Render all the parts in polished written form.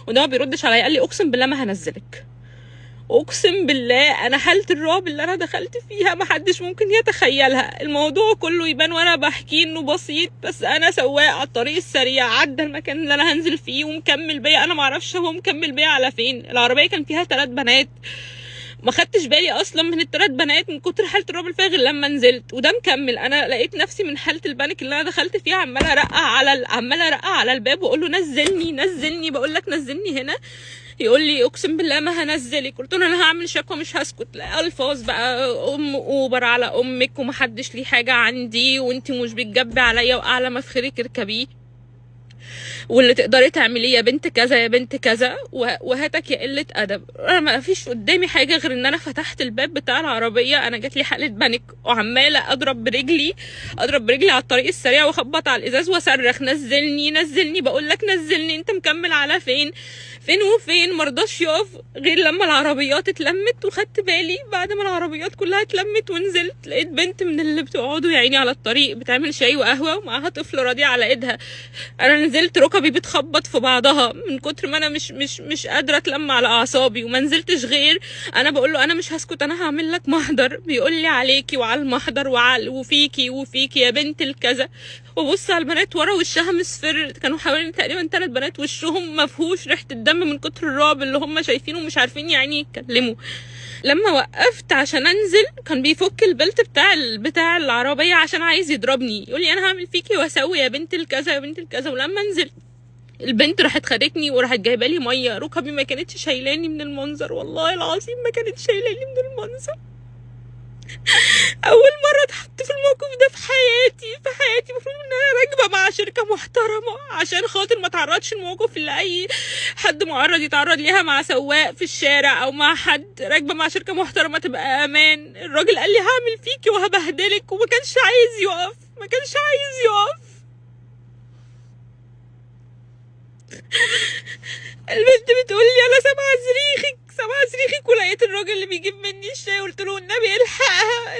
وده ما بيردش عليا، قال لي اقسم بالله ما هنزلك. اقسم بالله انا حالة الرعب اللي انا دخلت فيها محدش ممكن يتخيلها. الموضوع كله يبان وانا بحكي انه بسيط، بس انا سواق على الطريق السريع عدى المكان اللي انا هنزل فيه ومكمل بيا، انا معرفش هو مكمل بيا على فين. العربية كان فيها 3 بنات، ما خدتش بالي اصلا من ال3 بنات من كتر حاله الرعب اللي فيها غير لما نزلت، وده مكمل. انا لقيت نفسي من حاله البانيك اللي انا دخلت فيها عماله ارقع على الباب واقول له نزلني نزلني، بقول لك نزلني هنا. يقول لي اقسم بالله ما هنزلك. قلت له انا هعمل شكوى مش هسكت. لا الفاظ بقى، ام اوبر على امك ومحدش ليه حاجه عندي وانتي مش بتجبي عليا واعلى ما في خيرك اركبيه، واللي تقدري تعمليه يا بنت كذا يا بنت كذا، وهاتك يا قله ادب. انا ما فيش قدامي حاجه غير ان انا فتحت الباب بتاع العربيه، انا جات لي حاله بانيك وعماله اضرب برجلي على الطريق السريع واخبط على الازاز واصرخ نزلني نزلني، بقول لك نزلني، انت مكمل على فين وفين. مرضاش يقف غير لما العربيات اتلمت، وخدت بالي بعد ما العربيات كلها اتلمت ونزلت لقيت بنت من اللي بتقعدوا يا عيني على الطريق بتعمل شاي وقهوه ومعاها طفل رضيع على ايدها. انا نزلت ركبي بتخبط في بعضها من كتر ما انا مش قادره اتلم على اعصابي، وما نزلتش غير انا بقول له انا مش هسكت، انا هعمل لك محضر. بيقول لي عليكي وعلى المحضر وفيكي يا بنت الكذا. وبص على البنات ورا وشها مصفر، كانوا حوالي تقريبا 3 بنات وشهم مفهوش ريحه الدم من كتر الرعب اللي هم شايفينه ومش عارفين يعني يتكلموا. لما وقفت عشان انزل كان بيفك البلت بتاع العربيه عشان عايز يضربني، يقول لي انا هعمل فيكي واسوي يا بنت الكذا يا بنت الكذا. ولما انزل البنت راحت خدتني وراحت جايبه لي ميه، ركبي ما كانتش شايلاني من المنظر، والله العظيم ما كانتش شايلاني من المنظر. اول مره اتحط في الموقف ده في حياتي. المفروض ان انا راكبه مع شركه محترمه عشان خاطر ما اتعرضش الموقف اللي اي حد معرض يتعرض ليها مع سواق في الشارع او مع حد. راكبه مع شركه محترمه تبقى امان. الراجل قال لي هعمل فيكي وهبهدلك وما كانش عايز يقف. البنت بتقول لي انا سامعه صريخك ولقيت الراجل اللي بيجيب مني الشاي، قلت له النبي الحقها.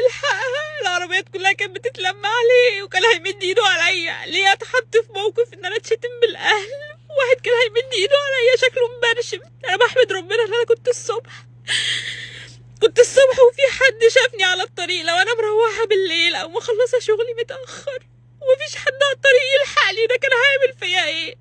العربيات كلها كانت بتتلم عليه وكان هيمد ايده عليا. ليه اتحط في موقف ان انا اتشتم بالاهل؟ واحد كان هيمد ايده عليا شكله مبرشم. انا بحمد ربنا ان انا كنت الصبح وفي حد شافني على الطريق. لو انا مروحه بالليل او مخلصه شغلي متاخر ومفيش حد على الطريق يلحقني، ده كان هيعمل فيا ايه؟